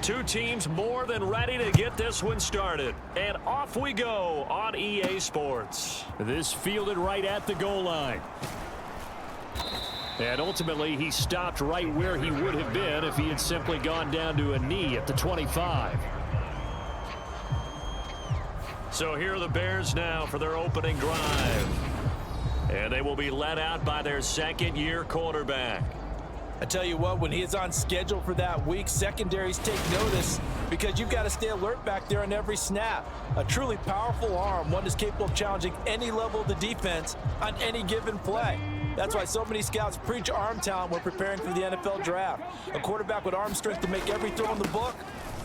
Two teams more than ready to get this one started. And off we go on EA Sports. This fielded right at the goal line. And ultimately, he stopped right where he would have been if he had simply gone down to a knee at the 25. So here are the Bears now for their opening drive. And they will be led out by their second-year quarterback. I tell you what, when he is on schedule for that week, secondaries take notice because you've got to stay alert back there on every snap. A truly powerful arm, one that's capable of challenging any level of the defense on any given play. That's why so many scouts preach arm talent when preparing for the NFL draft. A quarterback with arm strength to make every throw in the book,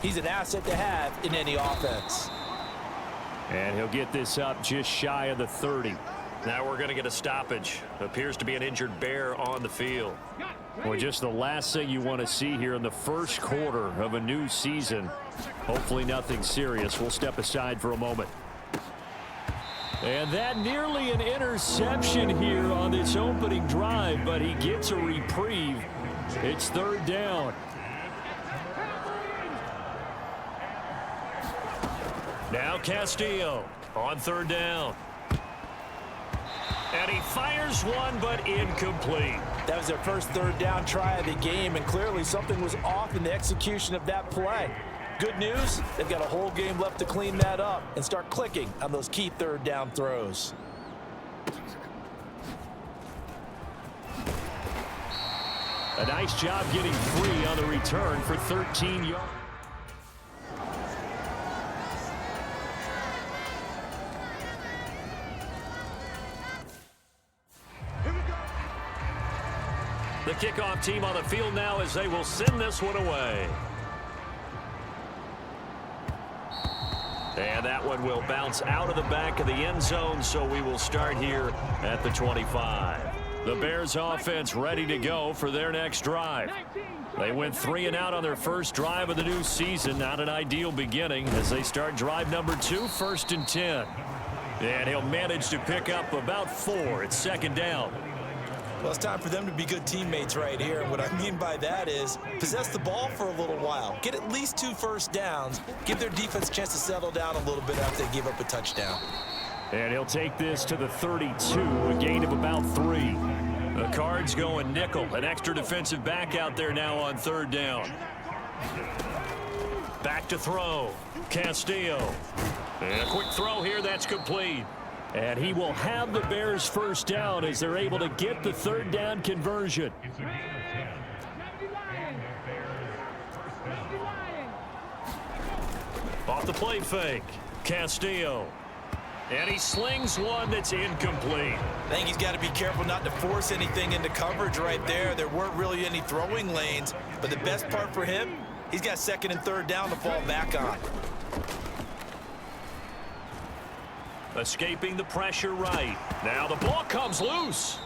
he's an asset to have in any offense. And he'll get this up just shy of the 30. Now we're going to get a stoppage. Appears to be an injured Bear on the field. Well, just the last thing you want to see here in the first quarter of a new season. Hopefully nothing serious. We'll step aside for a moment. And that nearly an interception here on this opening drive, but he gets a reprieve. It's third down. Now Castillo on third down. And he fires one, but incomplete. That was their first third down try of the game, and clearly something was off in the execution of that play. Good news, they've got a whole game left to clean that up and start clicking on those key third down throws. A nice job getting free on the return for 13 yards. The kickoff team on the field now as they will send this one away. And that one will bounce out of the back of the end zone, so we will start here at the 25. The Bears offense ready to go for their next drive. They went 3 and out on their first drive of the new season. Not an ideal beginning as they start drive number 2, first and 10. And he'll manage to pick up about 4. It's second down. Well, it's time for them to be good teammates right here. And what I mean by that is possess the ball for a little while. Get at least 2 first downs. Give their defense a chance to settle down a little bit after they give up a touchdown. And he'll take this to the 32, a gain of about 3. The Cards going nickel. An extra defensive back out there now on third down. Back to throw. Castillo. And a quick throw here that's complete. And he will have the Bears first down as they're able to get the third down conversion. Off the play fake. Castillo. And he slings one that's incomplete. I think he's got to be careful not to force anything into coverage right there. There weren't really any throwing lanes. But the best part for him, he's got second and third down to fall back on. Escaping the pressure right. Now the ball comes loose.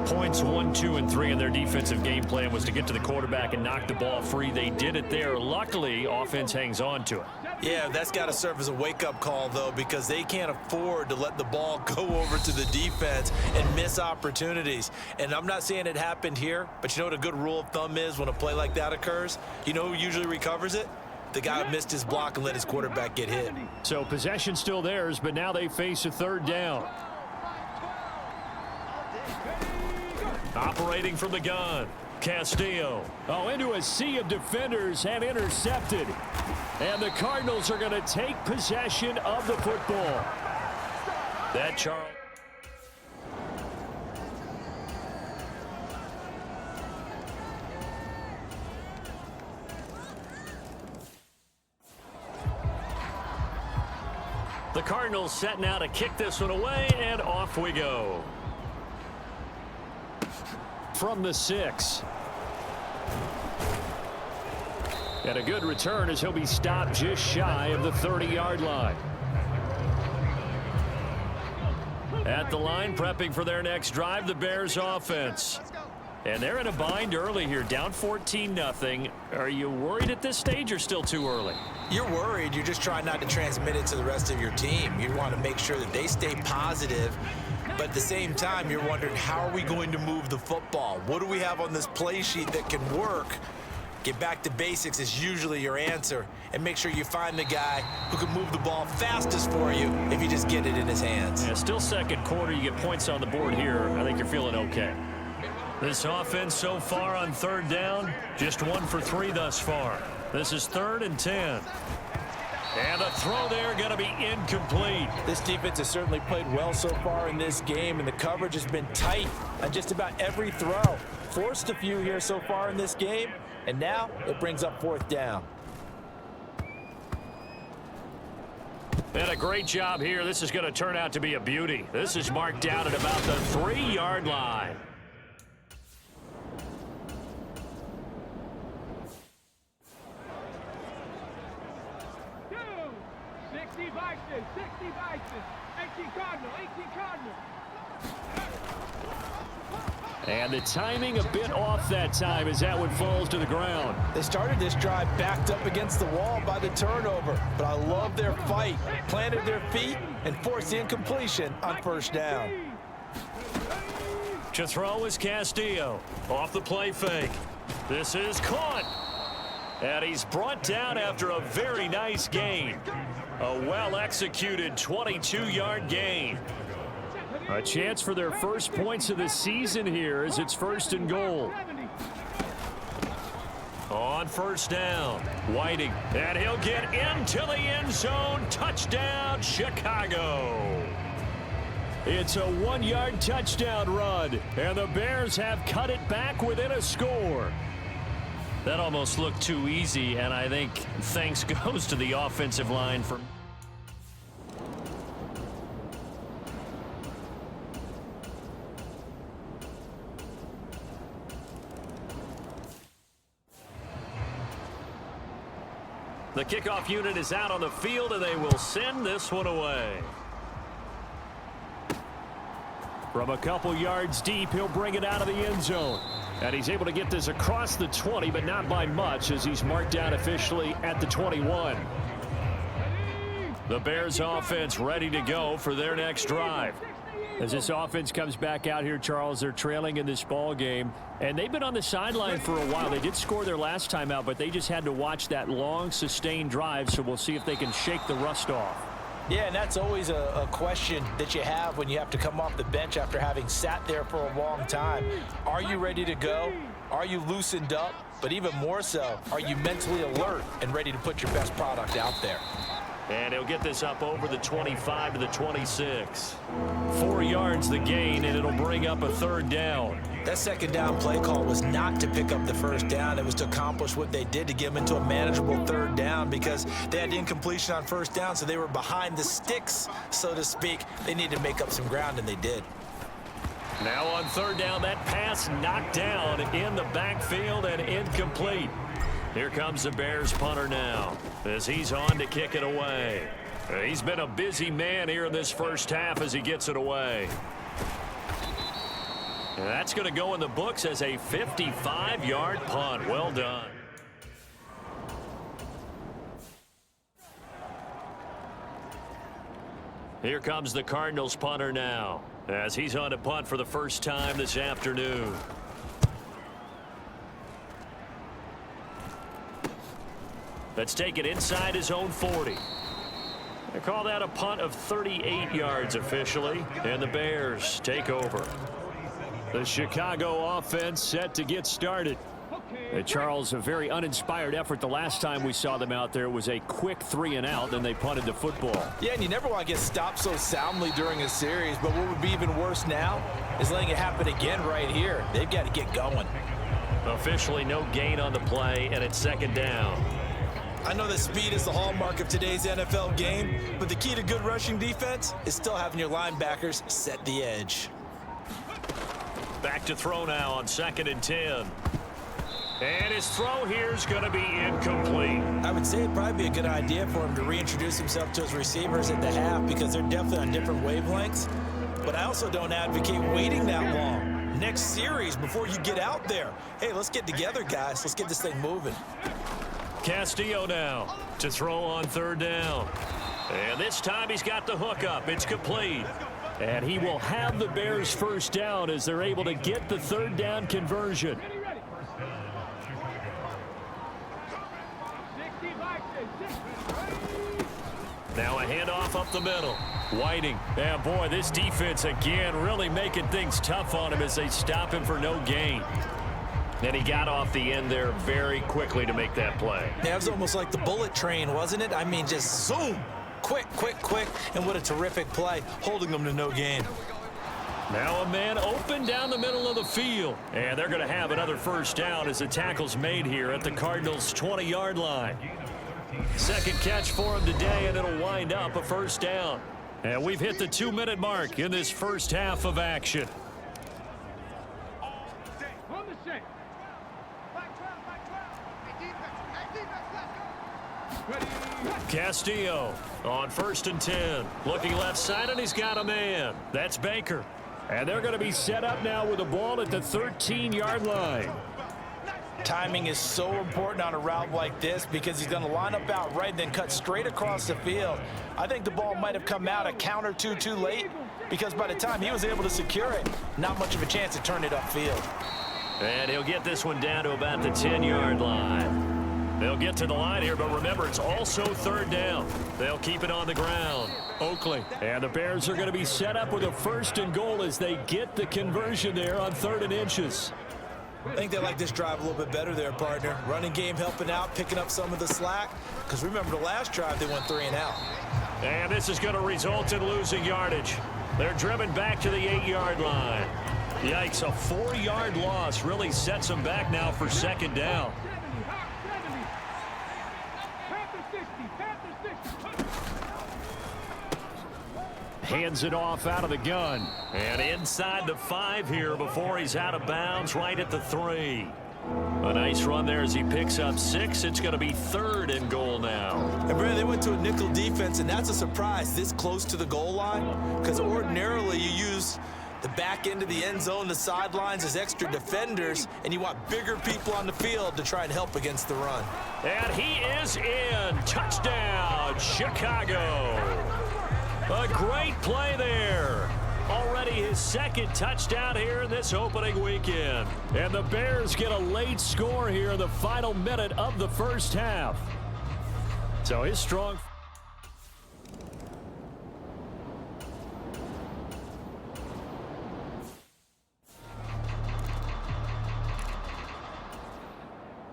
Points 1, 2, and 3 in their defensive game plan was to get to the quarterback and knock the ball free. They did it there. Luckily, offense hangs on to it. Yeah, that's got to serve as a wake-up call, though, because they can't afford to let the ball go over to the defense and miss opportunities. And I'm not saying it happened here, but you know what a good rule of thumb is when a play like that occurs? You know who usually recovers it? The guy who missed his block and let his quarterback get hit. So possession still theirs, but now they face a third down. Operating from the gun. Castillo. Oh, into a sea of defenders and intercepted. And the Cardinals are going to take possession of the football. That Charles. The Cardinals set now to kick this one away, and off we go. From the 6. And a good return as he'll be stopped just shy of the 30-yard line. At the line, prepping for their next drive, the Bears offense. And they're in a bind early here, down 14-0. Are you worried at this stage or still too early? You're worried. You're just trying not to transmit it to the rest of your team. You want to make sure that they stay positive But at the same time, you're wondering, how are we going to move the football? What do we have on this play sheet that can work? Get back to basics is usually your answer. And make sure you find the guy who can move the ball fastest for you if you just get it in his hands. Yeah, still second quarter. You get points on the board here. I think you're feeling okay. This offense so far on third down, just 1 for 3 thus far. This is 3rd and 10. And the throw there going to be incomplete. This defense has certainly played well so far in this game, and the coverage has been tight on just about every throw. Forced a few here so far in this game, and now it brings up 4th down. And a great job here. This is going to turn out to be a beauty. This is marked down at about the 3-yard line. And the timing a bit off that time as that one falls to the ground. They started this drive backed up against the wall by the turnover, but I love their fight. Planted their feet and forced the incompletion on 1st down. To throw is Castillo. Off the play fake. This is caught. And he's brought down after a very nice gain. A well-executed 22-yard gain. A chance for their first points of the season here as it's 1st and goal. On 1st down, Whiting, and he'll get into the end zone. Touchdown, Chicago. It's a 1-yard touchdown run, and the Bears have cut it back within a score. That almost looked too easy, and I think thanks goes to the offensive line for... The kickoff unit is out on the field, and they will send this one away. From a couple yards deep, he'll bring it out of the end zone. And he's able to get this across the 20, but not by much as he's marked down officially at the 21. The Bears offense ready to go for their next drive. As this offense comes back out here, Charles, they're trailing in this ball game, and they've been on the sideline for a while. They did score their last time out, but they just had to watch that long, sustained drive, so we'll see if they can shake the rust off. Yeah, and that's always a question that you have when you have to come off the bench after having sat there for a long time. Are you ready to go? Are you loosened up? But even more so, are you mentally alert and ready to put your best product out there? And he'll get this up over the 25 to the 26. 4 yards the gain, and it'll bring up a 3rd down. That 2nd down play call was not to pick up the 1st down. It was to accomplish what they did to get them into a manageable 3rd down because they had incompletion on 1st down, so they were behind the sticks, so to speak. They needed to make up some ground, and they did. Now on 3rd down, that pass knocked down in the backfield and incomplete. Here comes the Bears punter now as he's on to kick it away. He's been a busy man here in this first half as he gets it away. And that's going to go in the books as a 55-yard punt. Well done. Here comes the Cardinals punter now as he's on to punt for the first time this afternoon. Let's take it inside his own 40. They call that a punt of 38 yards officially, and the Bears take over. The Chicago offense set to get started. Charles, a very uninspired effort the last time we saw them out there. It was a quick 3-and-out, then they punted the football. Yeah, and you never want to get stopped so soundly during a series, but what would be even worse now is letting it happen again right here. They've got to get going. Officially no gain on the play, and it's 2nd down. I know that speed is the hallmark of today's NFL game, but the key to good rushing defense is still having your linebackers set the edge. Back to throw now on 2nd and 10. And his throw here is going to be incomplete. I would say it'd probably be a good idea for him to reintroduce himself to his receivers at the half because they're definitely on different wavelengths. But I also don't advocate waiting that long. Next series before you get out there. Hey, let's get together, guys. Let's get this thing moving. Castillo now to throw on 3rd down. And this time he's got the hook up. It's complete. And he will have the Bears first down as they're able to get the third down conversion. Now a handoff up the middle. Whiting. Yeah, boy, this defense again really making things tough on him as they stop him for no gain. And he got off the end there very quickly to make that play. Yeah, it was almost like the bullet train, wasn't it? I mean, just zoom. Quick, quick, quick. And what a terrific play, holding them to no gain. Now a man open down the middle of the field. And they're going to have another first down as the tackle's made here at the Cardinals' 20-yard line. Second catch for him today, and it'll wind up a first down. And we've hit the 2-minute mark in this first half of action. Castillo on 1st and 10. Looking left side, and he's got a man. That's Baker. And they're going to be set up now with the ball at the 13-yard line. Timing is so important on a route like this because he's going to line up out right and then cut straight across the field. I think the ball might have come out a count or two too late because by the time he was able to secure it, not much of a chance to turn it upfield. And he'll get this one down to about the 10-yard line. They'll get to the line here, but remember, it's also third down. They'll keep it on the ground. Oakley. And the Bears are going to be set up with a 1st and goal as they get the conversion there on 3rd and inches. I think they like this drive a little bit better there, partner. Running game helping out, picking up some of the slack. Because remember the last drive, they went 3 and out. And this is going to result in losing yardage. They're driven back to the 8-yard line. Yikes, a 4-yard loss really sets them back now for 2nd down. Hands it off out of the gun. And inside the 5 here before he's out of bounds, right at the 3. A nice run there as he picks up 6. It's going to be 3rd and goal now. And Brandon, they went to a nickel defense, and that's a surprise this close to the goal line. Because ordinarily you use the back end of the end zone, the sidelines as extra defenders, and you want bigger people on the field to try and help against the run. And he is in. Touchdown, Chicago. A great play there. Already his 2nd touchdown here in this opening weekend. And the Bears get a late score here in the final minute of the first half. So his strong...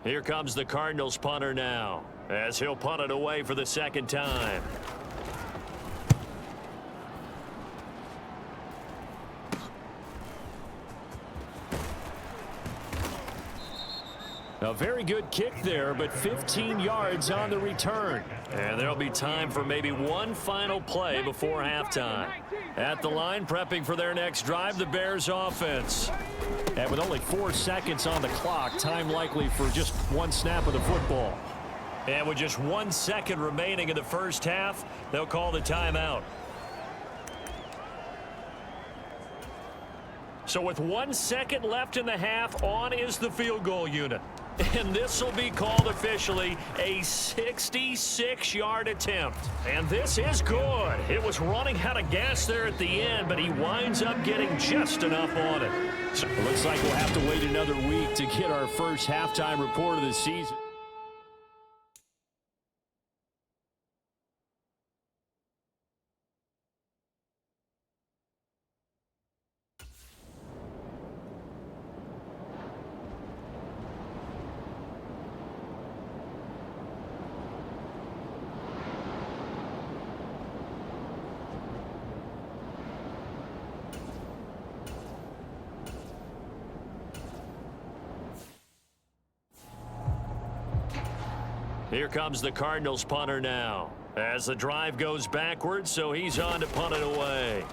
Here comes the Cardinals punter now, as he'll punt it away for the 2nd time. A very good kick there, but 15 yards on the return. And there'll be time for maybe one final play before halftime. At the line, prepping for their next drive, the Bears offense. And with only 4 seconds on the clock, time likely for just 1 snap of the football. And with just 1 second remaining in the first half, they'll call the timeout. So with 1 second left in the half, on is the field goal unit. And this will be called officially a 66-yard attempt. And this is good. It was running out of gas there at the end, but he winds up getting just enough on it. So it looks like we'll have to wait another week to get our first halftime report of the season. Here comes the Cardinals punter now, as the drive goes backwards, so he's on to punt it away.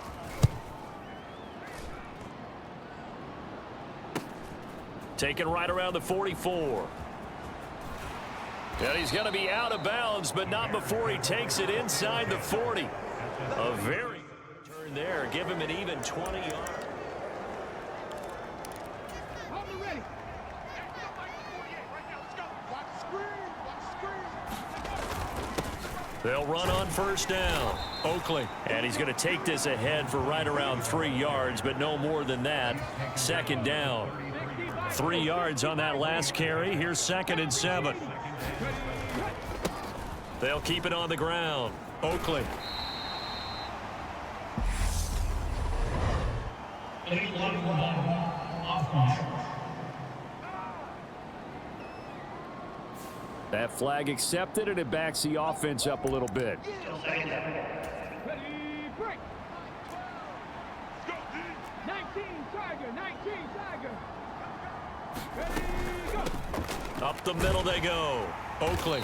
Taken right around the 44. And he's going to be out of bounds, but not before he takes it inside the 40. A very good turn there. Give him an even 20 yards. They'll run on first down. Oakley. And he's going to take this ahead for right around 3 yards, but no more than that. Second down. 3 yards on that last carry. Here's 2nd and 7. They'll keep it on the ground. Oakley. That flag accepted, and it backs the offense up a little bit. Up the middle they go. Oakley.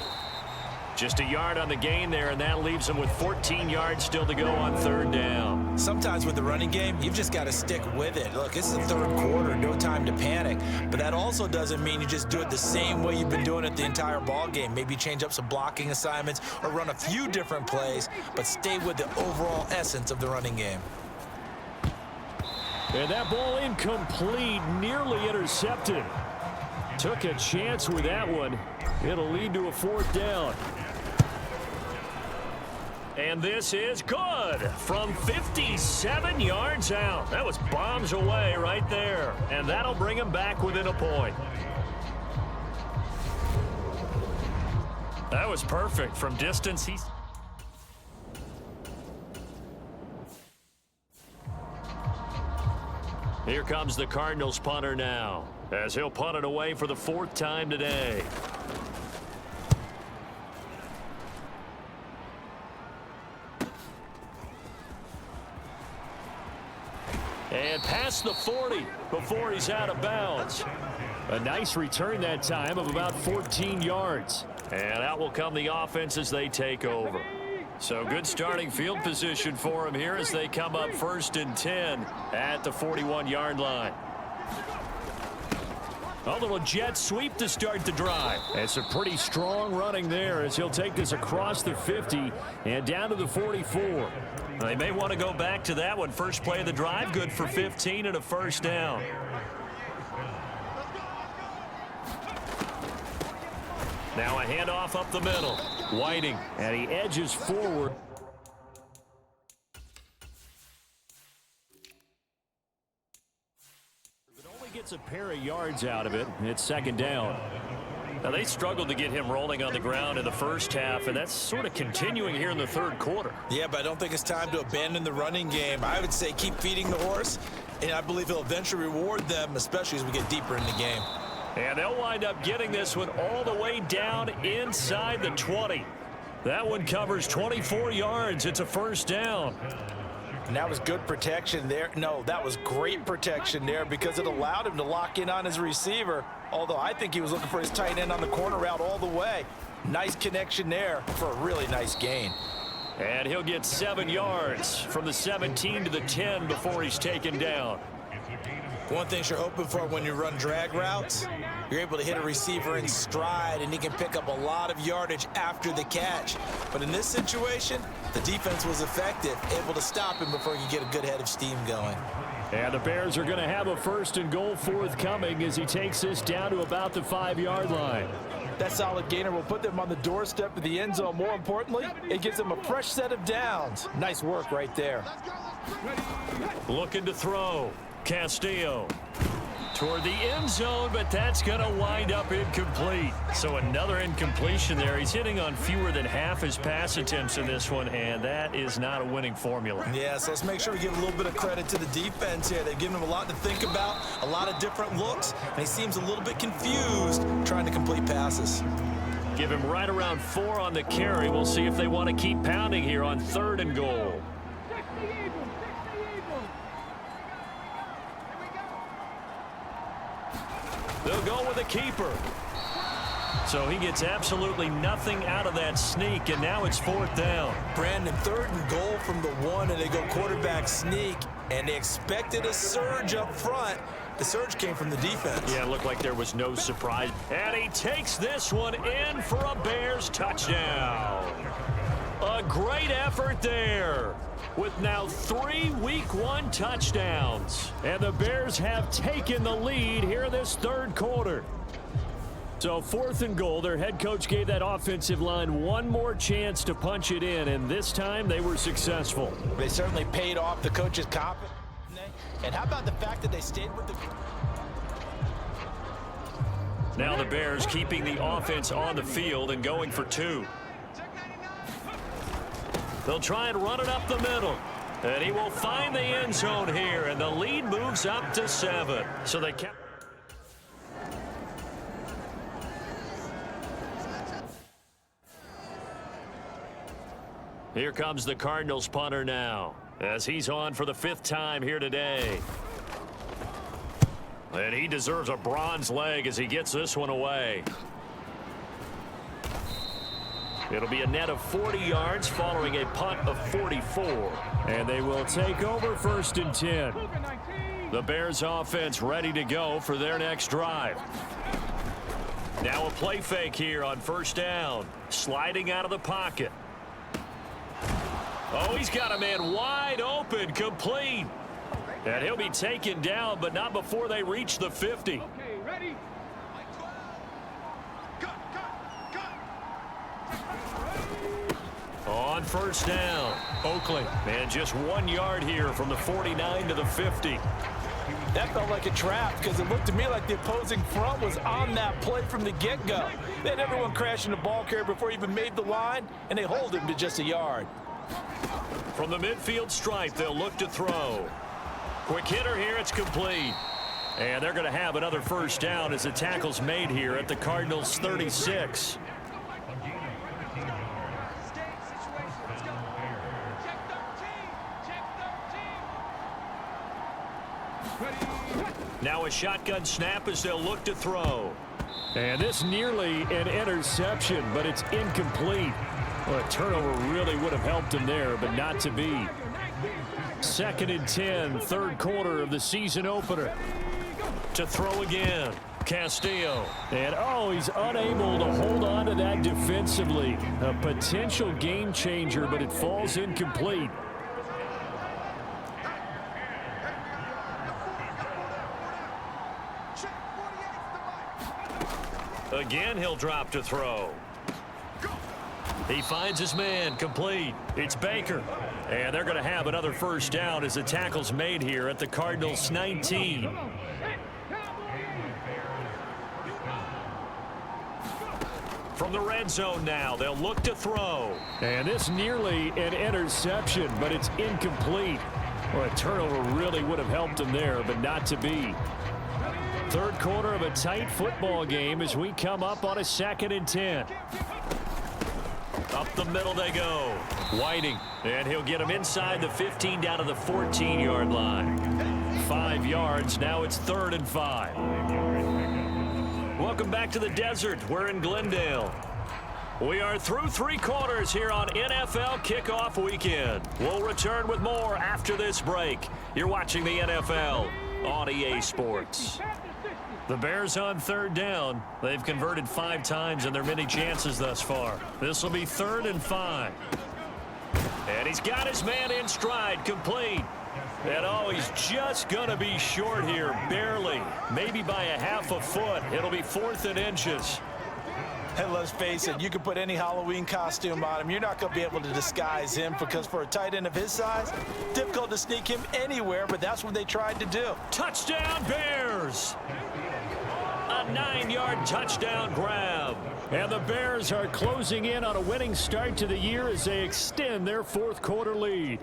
Just a yard on the gain there, and that leaves them with 14 yards still to go on 3rd down. Sometimes with the running game, you've just got to stick with it. Look, this is the 3rd quarter, no time to panic. But that also doesn't mean you just do it the same way you've been doing it the entire ball game. Maybe change up some blocking assignments or run a few different plays, but stay with the overall essence of the running game. And that ball incomplete, nearly intercepted. Took a chance with that one. It'll lead to a 4th down. And this is good from 57 yards out. That was bombs away right there. And that'll bring him back within a point. That was perfect from distance. Here comes the Cardinals punter now, as he'll punt it away for the 4th time today. And past the 40 before he's out of bounds. A nice return that time of about 14 yards. And out will come the offense as they take over. So good starting field position for him here as they come up 1st and 10 at the 41-yard line. A little jet sweep to start the drive. It's a pretty strong running there as he'll take this across the 50 and down to the 44. They may want to go back to that one. First play of the drive, good for 15 and a 1st down. Now a handoff up the middle. Whiting. And he edges forward. It only gets a pair of yards out of it. It's 2nd down. Now they struggled to get him rolling on the ground in the first half, and that's sort of continuing here in the 3rd quarter. Yeah, but I don't think it's time to abandon the running game. I would say keep feeding the horse, and I believe he'll eventually reward them, especially as we get deeper in the game. And they'll wind up getting this one all the way down inside the 20. That one covers 24 yards. It's a 1st down. And that was good protection there. No, that was great protection there because it allowed him to lock in on his receiver. Although I think he was looking for his tight end on the corner route all the way. Nice connection there for a really nice gain. And he'll get 7 yards from the 17 to the 10 before he's taken down. One thing you're hoping for when you run drag routes, you're able to hit a receiver in stride, and he can pick up a lot of yardage after the catch. But in this situation, the defense was effective, able to stop him before he could get a good head of steam going. And the Bears are going to have a 1st and goal forthcoming as he takes this down to about the 5-yard line. That solid gainer will put them on the doorstep of the end zone. More importantly, it gives them a fresh set of downs. Nice work right there. Looking to throw. Castillo toward the end zone, but that's going to wind up incomplete. So another incompletion there. He's hitting on fewer than half his pass attempts in this one, and that is not a winning formula. Yeah, so let's make sure we give a little bit of credit to the defense here. They've given him a lot to think about, a lot of different looks, and he seems a little bit confused trying to complete passes. Give him right around 4 on the carry. We'll see if they want to keep pounding here on 3rd and goal. They'll go with a keeper. So he gets absolutely nothing out of that sneak, and now it's 4th down. Brandon, 3rd and goal from the 1, and they go quarterback sneak, and they expected a surge up front. The surge came from the defense. Yeah, it looked like there was no surprise. And he takes this one in for a Bears touchdown. A great effort there, with now 3 Week 1 touchdowns. And the Bears have taken the lead here in this 3rd quarter. So 4th and goal, their head coach gave that offensive line one more chance to punch it in, and this time they were successful. They certainly paid off the coach's confidence. And how about the fact that they stayed with the... Now the Bears keeping the offense on the field and going for 2. They'll try and run it up the middle. And he will find the end zone here, and the lead moves up to 7. So they kept... Here comes the Cardinals punter now, as he's on for the 5th time here today. And he deserves a bronze leg as he gets this one away. It'll be a net of 40 yards following a punt of 44. And they will take over 1st and 10. The Bears offense ready to go for their next drive. Now a play fake here on 1st down. Sliding out of the pocket. Oh, he's got a man wide open, complete. And he'll be taken down, but not before they reach the 50. Okay, ready? On 1st down, Oakley. And just 1 yard here from the 49 to the 50. That felt like a trap because it looked to me like the opposing front was on that play from the get-go. They had everyone crashing the ball carrier before he even made the line, and they hold him to just a yard. From the midfield stripe, they'll look to throw. Quick hitter here, it's complete. And they're going to have another 1st down as the tackle's made here at the Cardinals' 36. Now a shotgun snap as they'll look to throw. And this nearly an interception, but it's incomplete. Well, a turnover really would have helped him there, but not to be. 2nd and 10, 3rd quarter of the season opener. To throw again, Castillo. And, oh, he's unable to hold on to that defensively. A potential game changer, but it falls incomplete. Again, he'll drop to throw. He finds his man, complete. It's Baker. And they're going to have another 1st down as the tackle's made here at the Cardinals' 19. From the red zone now, they'll look to throw. And this nearly an interception, but it's incomplete. Well, a turnover really would have helped him there, but not to be. 3rd quarter of a tight football game as we come up on a 2nd and 10. Up the middle they go. Whiting, and he'll get him inside the 15 down to the 14-yard line. 5 yards, now it's 3rd and 5. Welcome back to the desert. We're in Glendale. We are through 3 quarters here on NFL Kickoff Weekend. We'll return with more after this break. You're watching the NFL on EA Sports. The Bears on 3rd down. They've converted 5 times in their many chances thus far. This will be 3rd and 5. And he's got his man in stride, complete. And oh, he's just going to be short here, barely. Maybe by a half a foot. It'll be 4th and inches. And let's face it, you can put any Halloween costume on him. You're not going to be able to disguise him because for a tight end of his size, difficult to sneak him anywhere, but that's what they tried to do. Touchdown, Bears! A 9-yard touchdown grab. And the Bears are closing in on a winning start to the year as they extend their 4th quarter lead.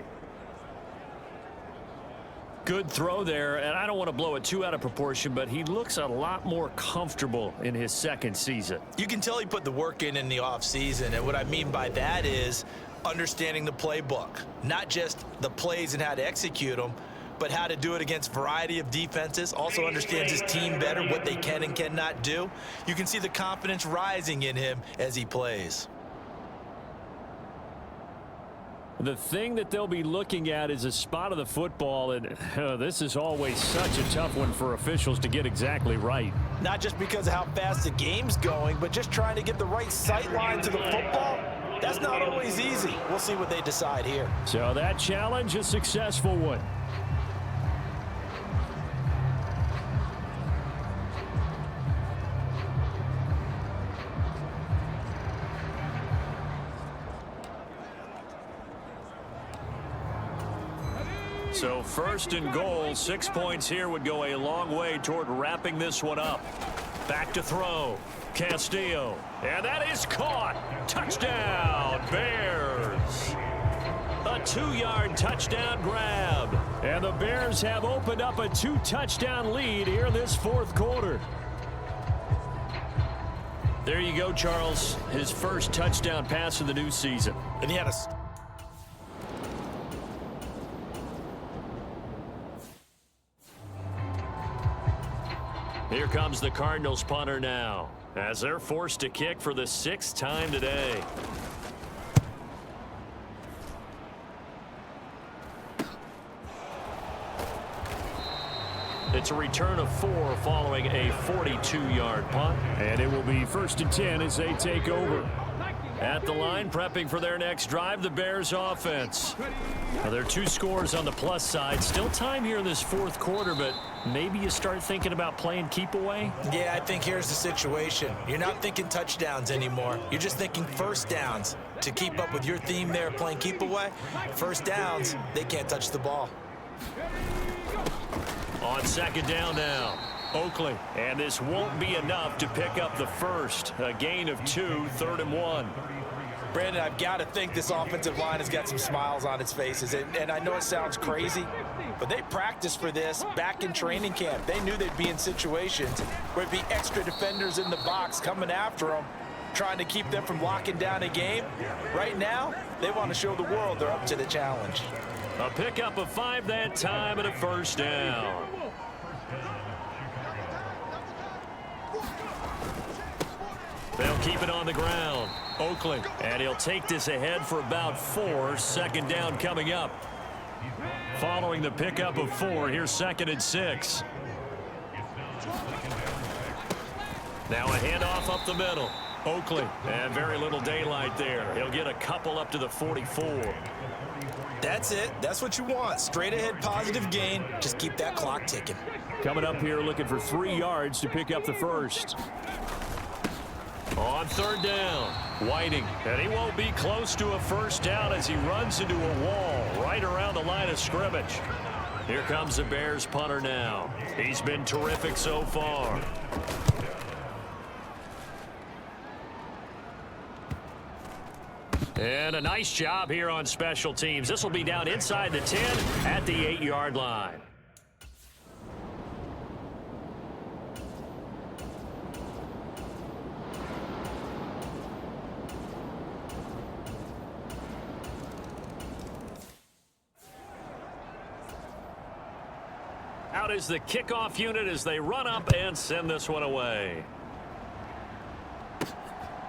Good throw there, and I don't want to blow it too out of proportion, but he looks a lot more comfortable in his 2nd season. You can tell he put the work in the offseason, and what I mean by that is understanding the playbook. Not just the plays and how to execute them, but how to do it against a variety of defenses. Also understands his team better, what they can and cannot do. You can see the confidence rising in him as he plays. The thing that they'll be looking at is a spot of the football, and this is always such a tough one for officials to get exactly right. Not just because of how fast the game's going, but just trying to get the right sight line to the football. That's not always easy. We'll see what they decide here. So that challenge, a successful one. So first and goal, 6 points here would go a long way toward wrapping this one up. Back to throw. Castillo. And that is caught. Touchdown, Bears. A 2-yard touchdown grab. And the Bears have opened up a 2-touchdown lead here in this fourth quarter. There you go, Charles. His first touchdown pass of the new season. And he had a... Here comes the Cardinals punter now, as they're forced to kick for the 6th time today. It's a return of 4 following a 42-yard punt. And it will be 1st and 10 as they take over. At the line, prepping for their next drive, the Bears offense. Now, there are 2 scores on the plus side. Still time here in this fourth quarter, but maybe you start thinking about playing keep away? Yeah, I think here's the situation. You're not thinking touchdowns anymore. You're just thinking first downs. To keep up with your theme there, playing keep away, first downs, they can't touch the ball. On 2nd down now, Oakley. And this won't be enough to pick up the first. A gain of 2, 3rd and 1. Brandon, I've got to think this offensive line has got some smiles on its faces. And I know it sounds crazy, but they practiced for this back in training camp. They knew they'd be in situations where it'd be extra defenders in the box coming after them, trying to keep them from locking down a game. Right now, they want to show the world they're up to the challenge. A pickup of 5 that time and a 1st down. They'll keep it on the ground. Oakley. And he'll take this ahead for about 4. 2nd down coming up. Following the pickup of 4, here's 2nd and 6. Now a handoff up the middle. Oakley. And very little daylight there. He'll get a couple up to the 44. That's it. That's what you want. Straight ahead positive gain. Just keep that clock ticking. Coming up here looking for 3 yards to pick up the first. On 3rd down, Whiting. And he won't be close to a 1st down as he runs into a wall right around the line of scrimmage. Here comes the Bears punter now. He's been terrific so far. And a nice job here on special teams. This will be down inside the 10 at the 8-yard line. Out is the kickoff unit as they run up and send this one away.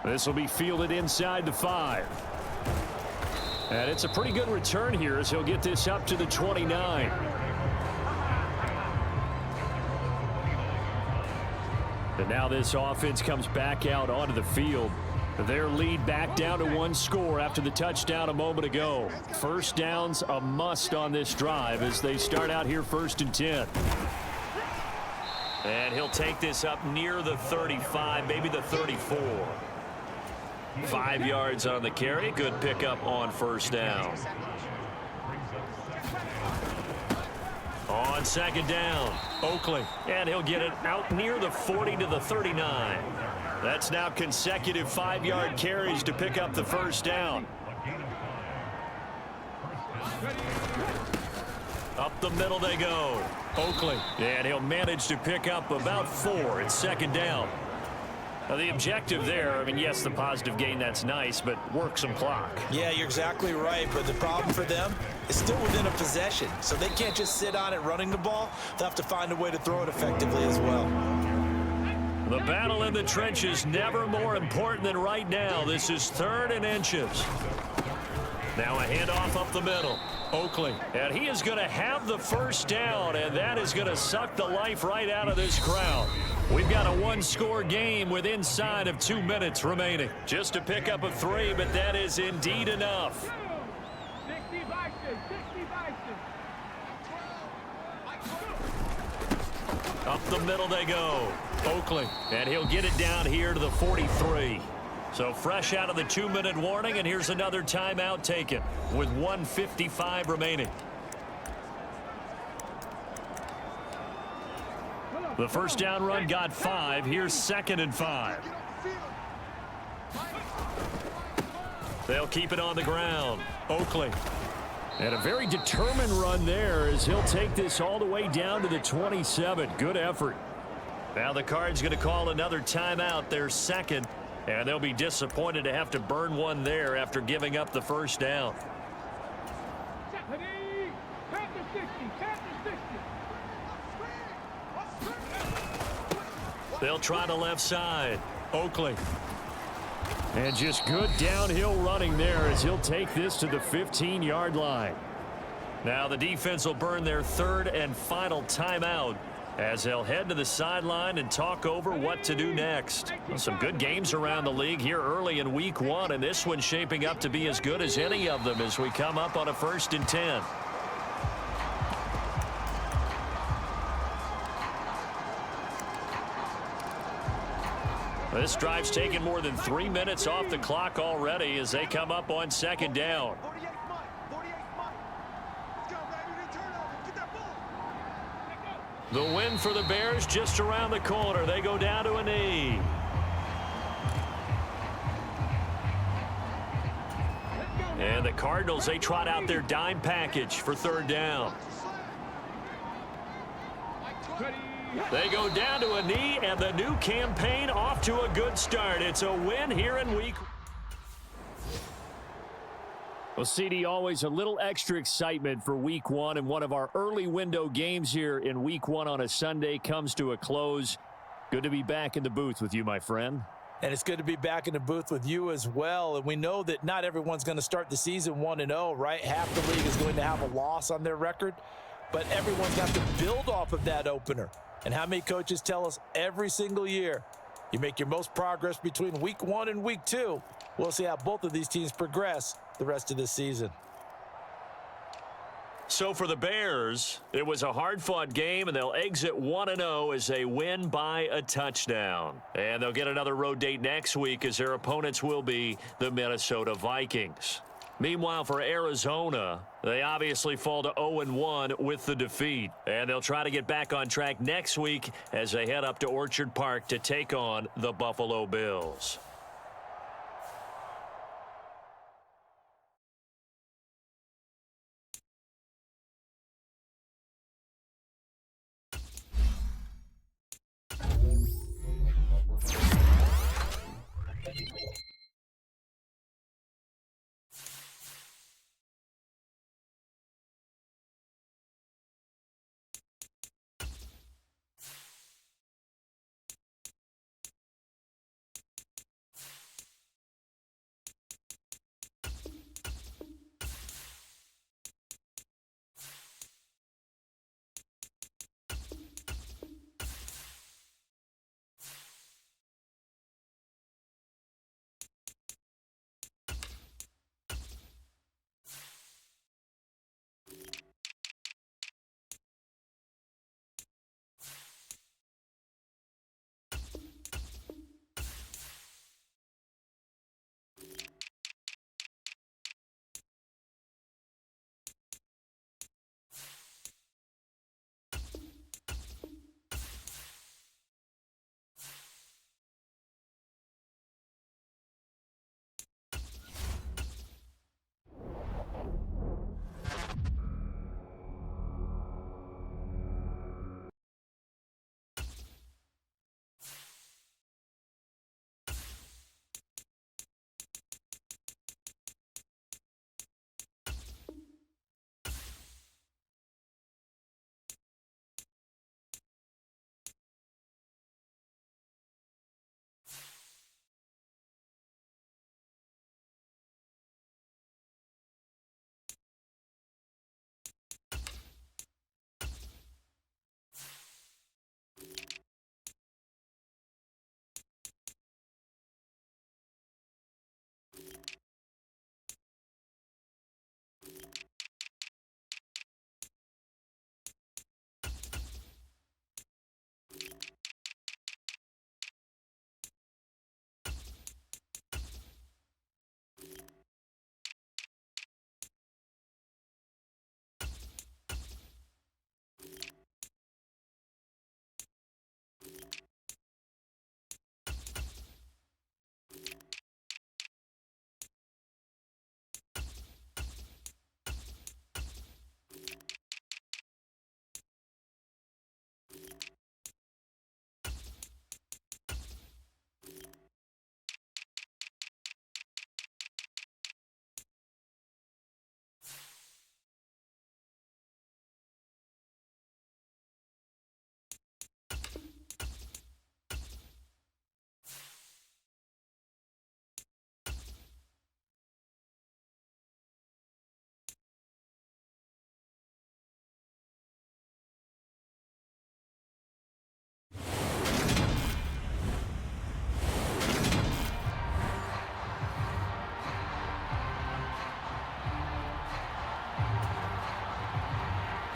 This will be fielded inside the 5. And it's a pretty good return here as he'll get this up to the 29. And now this offense comes back out onto the field. Their lead back down to 1 score after the touchdown a moment ago. 1st down's a must on this drive as they start out here 1st and 10. And he'll take this up near the 35, maybe the 34. 5 yards on the carry. Good pickup on 1st down. On 2nd down, Oakley. And he'll get it out near the 40 to the 39. That's now consecutive 5-yard carries to pick up the 1st down. Up the middle they go. Oakley. And he'll manage to pick up about 4. It's 2nd down. Now the objective there, I mean, yes, the positive gain, that's nice, but work some clock. Yeah, you're exactly right, but the problem for them is still within a possession, so they can't just sit on it running the ball. They'll have to find a way to throw it effectively as well. The battle in the trenches never more important than right now. This is 3rd and inches. Now a handoff up the middle. Oakley. And he is going to have the 1st down, and that is going to suck the life right out of this crowd. We've got a 1-score game with inside of 2 minutes remaining. Just to pick up a 3, but that is indeed enough. Up the middle they go. Oakley. And he'll get it down here to the 43. So fresh out of the 2-minute warning, and here's another timeout taken with 1:55 remaining. The first down run got 5. Here's 2nd and 5. They'll keep it on the ground. Oakley. And a very determined run there as he'll take this all the way down to the 27. Good effort. Now the Cards going to call another timeout, their second. And they'll be disappointed to have to burn one there after giving up the first down. They'll try the left side. Oakley. And just good downhill running there as he'll take this to the 15-yard line. Now the defense will burn their 3rd and final timeout as they'll head to the sideline and talk over what to do next. Well, some good games around the league here early in week 1, and this one's shaping up to be as good as any of them as we come up on a 1st and 10. This drive's taken more than 3 minutes off the clock already as they come up on 2nd down. The win for the Bears just around the corner. They go down to a knee. And the Cardinals, they trot out their dime package for 3rd down. They go down to a knee, and the new campaign off to a good start. It's a win here in week. Well, CD, always a little extra excitement for week 1, and one of our early window games here in week 1 on a Sunday comes to a close. Good to be back in the booth with you, my friend. And it's good to be back in the booth with you as well. And we know that not everyone's going to start the season 1-0, right? Half the league is going to have a loss on their record, but everyone's got to build off of that opener. And how many coaches tell us every single year, you make your most progress between week 1 and week 2. We'll see how both of these teams progress the rest of this season. So for the Bears, it was a hard-fought game, and they'll exit 1-0 as they win by a touchdown. And they'll get another road date next week as their opponents will be the Minnesota Vikings. Meanwhile, for Arizona, they obviously fall to 0-1 with the defeat. And they'll try to get back on track next week as they head up to Orchard Park to take on the Buffalo Bills.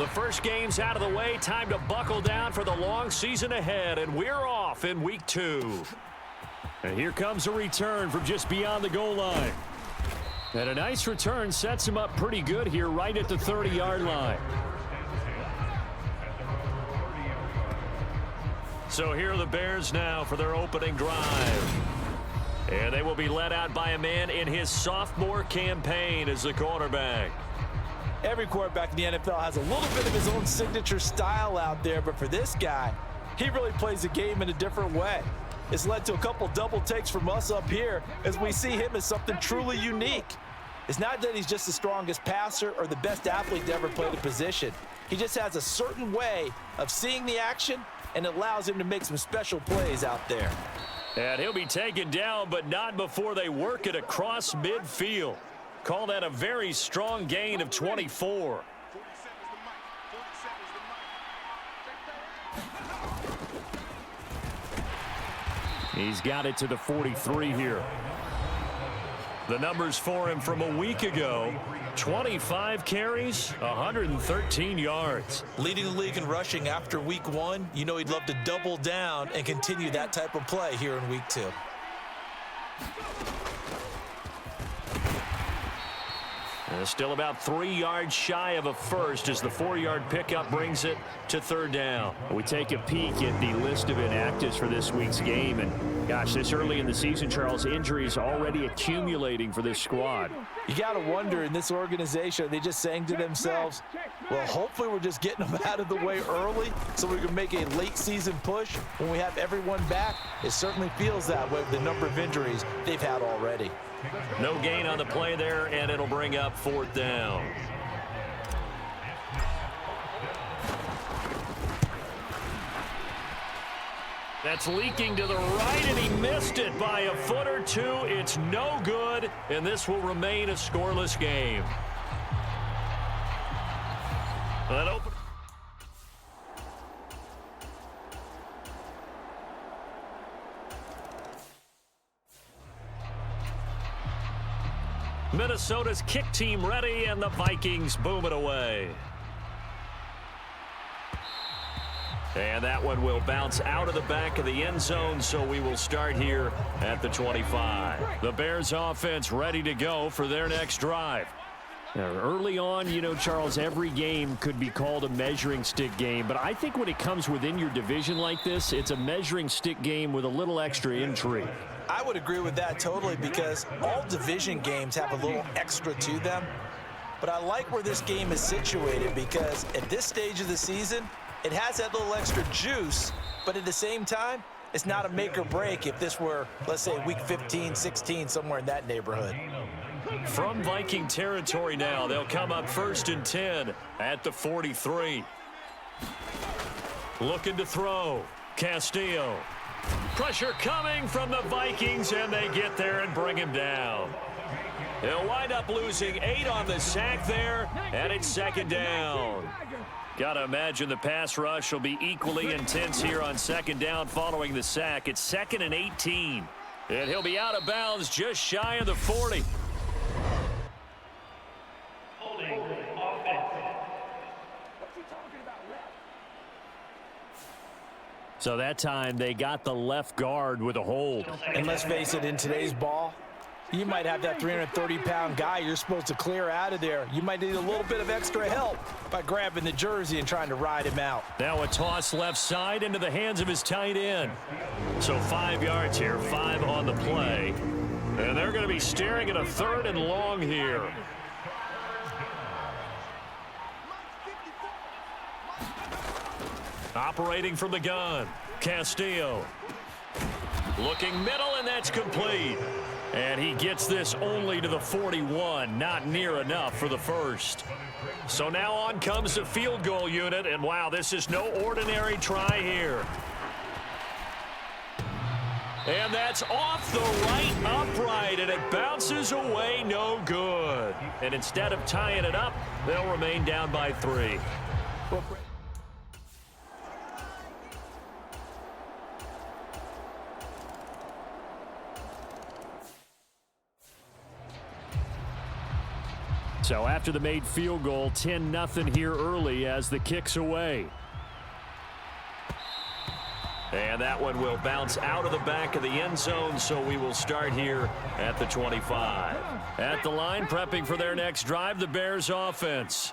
The first game's out of the way. Time to buckle down for the long season ahead, and we're off in week 2. And here comes a return from just beyond the goal line. And a nice return sets him up pretty good here right at the 30-yard line. So here are the Bears now for their opening drive. And they will be led out by a man in his sophomore campaign as the quarterback. Every quarterback in the NFL has a little bit of his own signature style out there, but for this guy, he really plays the game in a different way. It's led to a couple double takes from us up here as we see him as something truly unique. It's not that he's just the strongest passer or the best athlete to ever play the position. He just has a certain way of seeing the action, and it allows him to make some special plays out there. And he'll be taken down, but not before they work it across midfield. Call that a very strong gain of 24. He's got it to the 43 here. The numbers for him from a week ago: 25 carries, 113 yards. Leading the league in rushing after week 1, you know he'd love to double down and continue that type of play here in week 2. Still about 3 yards shy of a first as the 4-yard pickup brings it to 3rd down. We take a peek at the list of inactives for this week's game, and gosh, this early in the season, Charles, injuries already accumulating for this squad. You got to wonder, in this organization, are they just saying to themselves, well, hopefully we're just getting them out of the way early so we can make a late season push when we have everyone back? It certainly feels that way with the number of injuries they've had already. No gain on the play there, and it'll bring up 4th down. That's leaking to the right, and he missed it by a foot or two. It's no good, and this will remain a scoreless game. That open. Minnesota's kick team ready, and the Vikings boom it away. And that one will bounce out of the back of the end zone, so we will start here at the 25. The Bears offense ready to go for their next drive. Now, early on, you know, Charles, every game could be called a measuring stick game, but I think when it comes within your division like this, it's a measuring stick game with a little extra intrigue. I would agree with that totally, because all division games have a little extra to them. But I like where this game is situated, because at this stage of the season, it has that little extra juice, but at the same time, it's not a make or break if this were, let's say, week 15, 16, somewhere in that neighborhood. From Viking territory now, they'll come up 1st and 10 at the 43. Looking to throw. Castillo. Pressure coming from the Vikings, and they get there and bring him down. They'll wind up losing 8 on the sack there, and it's 2nd down. Got to imagine the pass rush will be equally intense here on 2nd down following the sack. It's 2nd and 18. And he'll be out of bounds just shy of the 40. So that time they got the left guard with a hold. And let's face it, in today's ball, you might have that 330-pound guy you're supposed to clear out of there. You might need a little bit of extra help by grabbing the jersey and trying to ride him out. Now a toss left side into the hands of his tight end. So 5 yards here, 5 on the play. And they're going to be staring at a 3rd and long here. Operating from the gun, Castillo. Looking middle, and that's complete. And he gets this only to the 41, not near enough for the first. So now on comes the field goal unit, and wow, this is no ordinary try here. And that's off the right upright, and it bounces away, no good. And instead of tying it up, they'll remain down by 3. So after the made field goal, 10-0 here early as the kick's away. And that one will bounce out of the back of the end zone, so we will start here at the 25. At the line, prepping for their next drive, the Bears offense.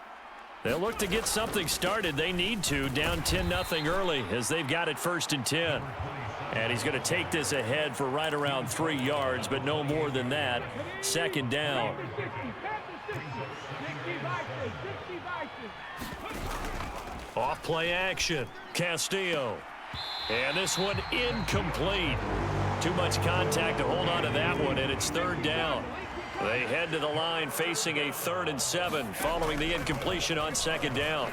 They'll look to get something started. They need to, down 10-0 early as they've got it 1st and 10. And he's going to take this ahead for right around 3 yards, but no more than that. 2nd down. Off play action. Castillo. And this one incomplete. Too much contact to hold on to that one, and it's 3rd down. They head to the line facing a 3rd and 7 following the incompletion on 2nd down.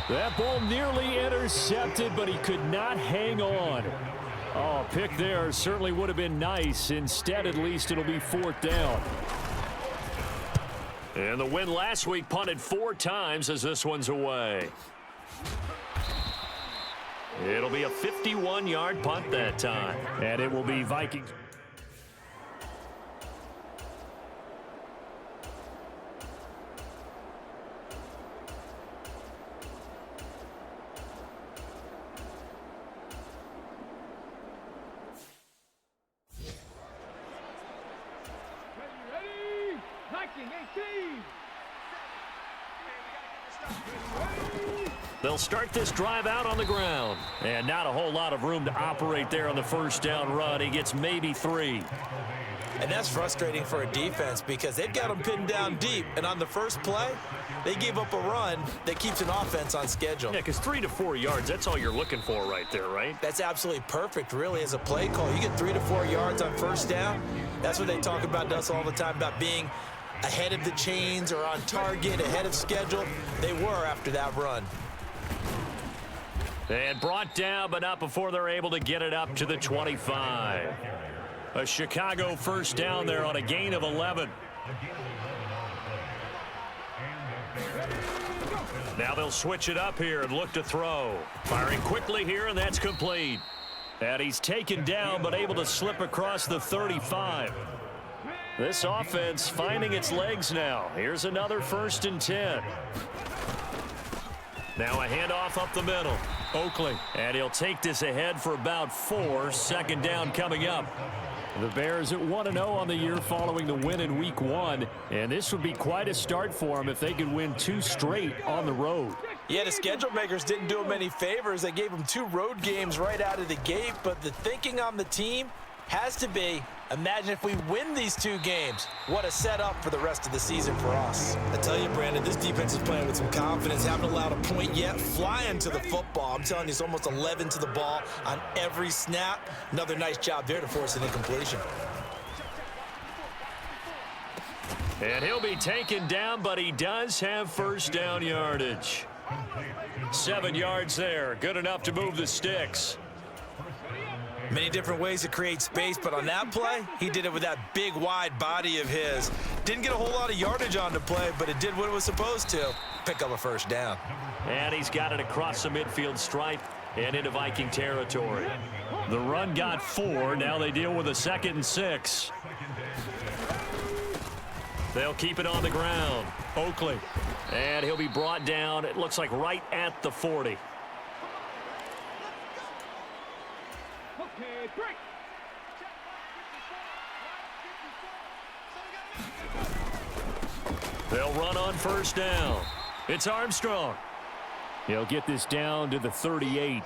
That ball nearly intercepted, but he could not hang on. Oh, pick there certainly would have been nice. Instead, at least it'll be 4th down. And the win last week punted 4 times as this one's away. It'll be a 51-yard punt that time. And it will be Vikings. Ready? 1918. They'll start this drive out on the ground. And not a whole lot of room to operate there on the 1st down run. He gets maybe 3. And that's frustrating for a defense because they've got them pinned down deep. And on the first play, they gave up a run that keeps an offense on schedule. Yeah, because 3 to 4 yards, that's all you're looking for right there, right? That's absolutely perfect, really, as a play call. You get 3 to 4 yards on 1st down. That's what they talk about to us all the time, about being ahead of the chains or on target, ahead of schedule. They were after that run. And brought down, but not before they're able to get it up to the 25. A Chicago 1st down there on a gain of 11. Now they'll switch it up here and look to throw. Firing quickly here, and that's complete. And he's taken down, but able to slip across the 35. This offense finding its legs now. Here's another 1st and 10. Now a handoff up the middle. Oakley. And he'll take this ahead for about 4. 2nd down coming up. The Bears at 1-0 on the year following the win in Week 1. And this would be quite a start for them if they could win 2 straight on the road. Yeah, the schedule makers didn't do them any favors. They gave them 2 road games right out of the gate. But the thinking on the team has to be, imagine if we win these 2 games. What a setup for the rest of the season for us. I tell you, Brandon, this defense is playing with some confidence. Haven't allowed a point yet. Flying to the football. I'm telling you, it's almost 11 to the ball on every snap. Another nice job there to force an incompletion. And he'll be taken down, but he does have 1st down yardage. 7 yards there. Good enough to move the sticks. Many different ways to create space, but on that play, he did it with that big, wide body of his. Didn't get a whole lot of yardage on the play, but it did what it was supposed to. Pick up a 1st down. And he's got it across the midfield stripe and into Viking territory. The run got 4. Now they deal with a 2nd and 6. They'll keep it on the ground. Oakley. And he'll be brought down, it looks like right at the 40. Okay, break. They'll run on 1st down. It's Armstrong. He'll get this down to the 38.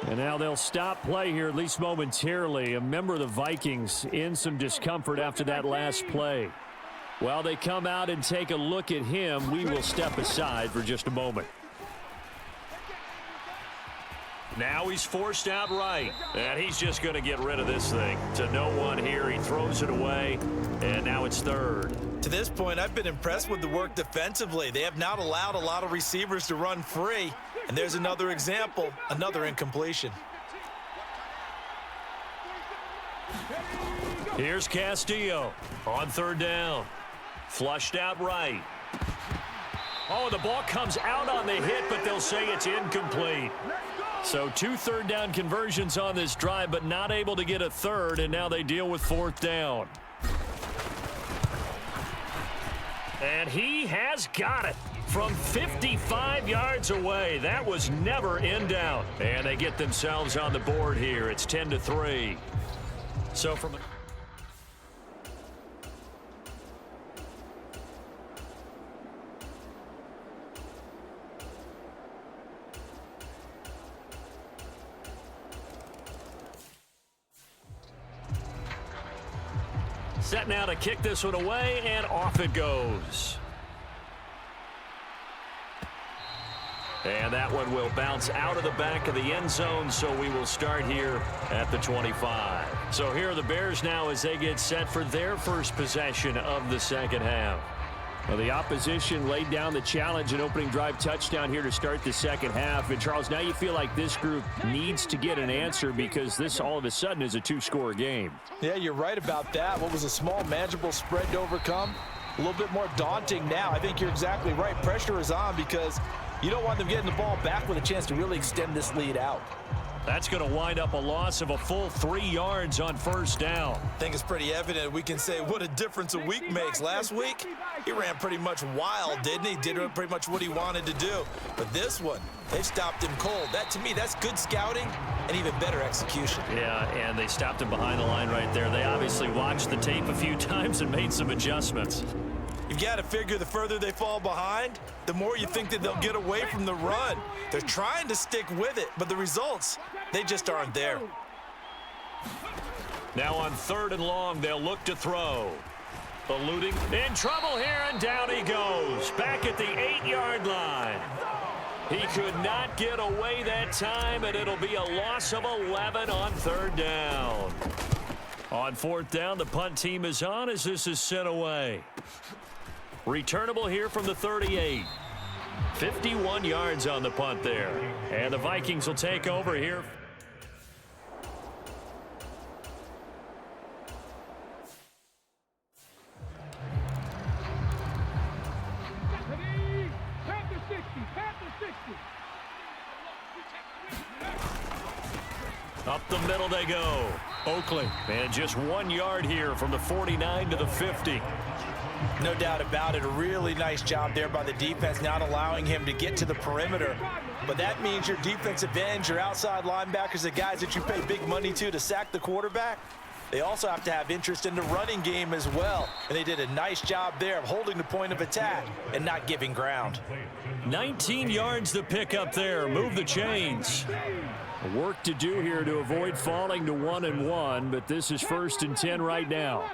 And now they'll stop play here, at least momentarily. A member of the Vikings in some discomfort after that last play. While they come out and take a look at him, we will step aside for just a moment. Now he's forced out right. And he's just going to get rid of this thing. To no one here. He throws it away. And now it's 3rd. To this point, I've been impressed with the work defensively. They have not allowed a lot of receivers to run free. And there's another example, another incompletion. Here's Castillo on 3rd down. Flushed out right. Oh, the ball comes out on the hit, but they'll say it's incomplete. So 2 3rd down conversions on this drive, but not able to get a 3rd, and now they deal with 4th down. And he has got it from 55 yards away. That was never in doubt. And they get themselves on the board here. It's 10-3. So from set now to kick this one away, and off it goes. And that one will bounce out of the back of the end zone, so we will start here at the 25. So here are the Bears now as they get set for their first possession of the second half. Well, the opposition laid down the challenge, an opening drive touchdown here to start the second half. And, Charles, now you feel like this group needs to get an answer because this all of a sudden is a two-score game. Yeah, you're right about that. What was a small, manageable spread to overcome, a little bit more daunting now. I think you're exactly right. Pressure is on because you don't want them getting the ball back with a chance to really extend this lead out. That's going to wind up a loss of a full 3 yards on first down. I think it's pretty evident. We can say what a difference a week makes. Last week, he ran pretty much wild, didn't he? Did pretty much what he wanted to do. But this one, they stopped him cold. That, to me, that's good scouting and even better execution. Yeah, and they stopped him behind the line right there. They obviously watched the tape a few times and made some adjustments. You've got to figure the further they fall behind, the more you think that they'll get away from the run. They're trying to stick with it, but the results, they just aren't there. Now on 3rd and long, they'll look to throw. Eluding, in trouble here, and down he goes. Back at the 8-yard line. He could not get away that time, and it'll be a loss of 11 on 3rd down. On 4th down, the punt team is on as this is sent away. Returnable here from the 38. 51 yards on the punt there. And the Vikings will take over here. Panther 60, Panther 60. Up the middle they go. Oakley, and just 1 yard here from the 49 to the 50. No doubt about it. A really nice job there by the defense, not allowing him to get to the perimeter. But that means your defensive ends, your outside linebackers, the guys that you pay big money to sack the quarterback, they also have to have interest in the running game as well. And they did a nice job there of holding the point of attack and not giving ground. 19 yards to pick up there. Move the chains. Work to do here to avoid falling to 1-1, but this is 1st and 10 right now.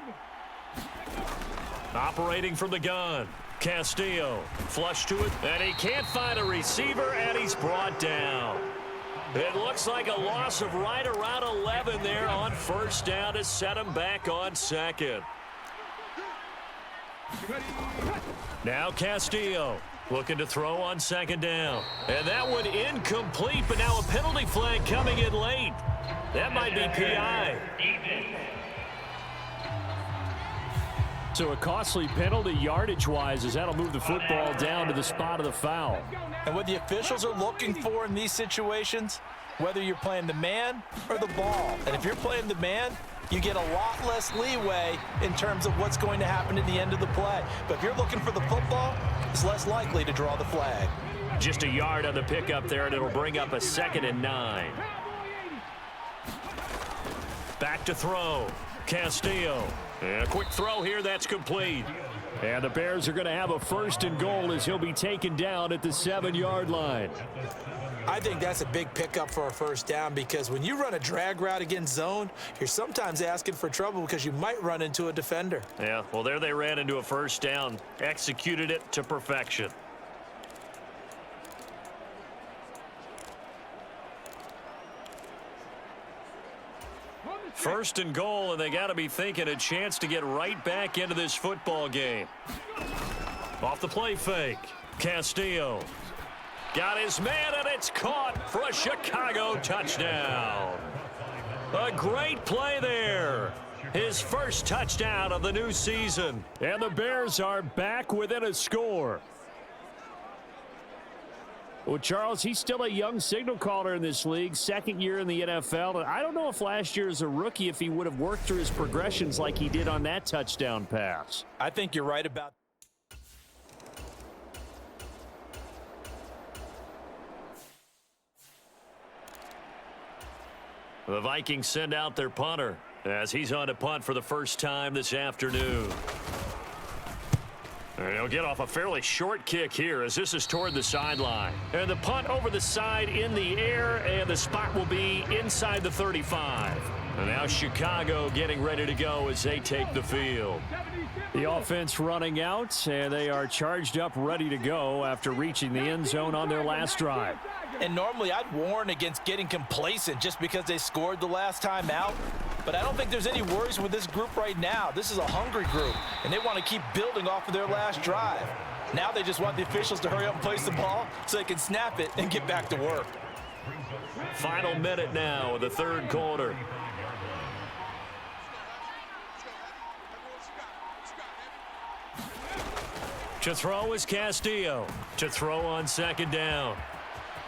Operating from the gun. Castillo flush to it, and he can't find a receiver, and he's brought down. It looks like a loss of right around 11 there on 1st down to set him back on 2nd. Now Castillo looking to throw on 2nd down. And that one incomplete, but now a penalty flag coming in late. That might be PI. So a costly penalty yardage-wise as that'll move the football down to the spot of the foul. And what the officials are looking for in these situations, whether you're playing the man or the ball. And if you're playing the man, you get a lot less leeway in terms of what's going to happen at the end of the play. But if you're looking for the football, it's less likely to draw the flag. Just a yard on the pickup there, and it'll bring up a 2nd and 9. Back to throw. Castillo. And a quick throw here, that's complete. And the Bears are going to have a 1st and goal as he'll be taken down at the 7-yard line. I think that's a big pickup for a 1st down because when you run a drag route against zone, you're sometimes asking for trouble because you might run into a defender. Yeah, well, there they ran into a 1st down, executed it to perfection. First and goal, and they got to be thinking a chance to get right back into this football game. Off the play fake. Castillo got his man, and it's caught for a Chicago touchdown. A great play there. His first touchdown of the new season. And the Bears are back within a score. Well, Charles, he's still a young signal caller in this league, 2nd year in the NFL. And I don't know if last year as a rookie, if he would have worked through his progressions like he did on that touchdown pass. I think you're right about The Vikings send out their punter as he's on to punt for the first time this afternoon. And he'll get off a fairly short kick here as this is toward the sideline. And the punt over the side in the air, and the spot will be inside the 35. And now Chicago getting ready to go as they take the field. The offense running out, and they are charged up, ready to go after reaching the end zone on their last drive. And normally I'd warn against getting complacent just because they scored the last time out. But I don't think there's any worries with this group right now. This is a hungry group, and they want to keep building off of their last drive. Now they just want the officials to hurry up and place the ball so they can snap it and get back to work. Final minute now of the third quarter. To throw is Castillo. To throw on second down.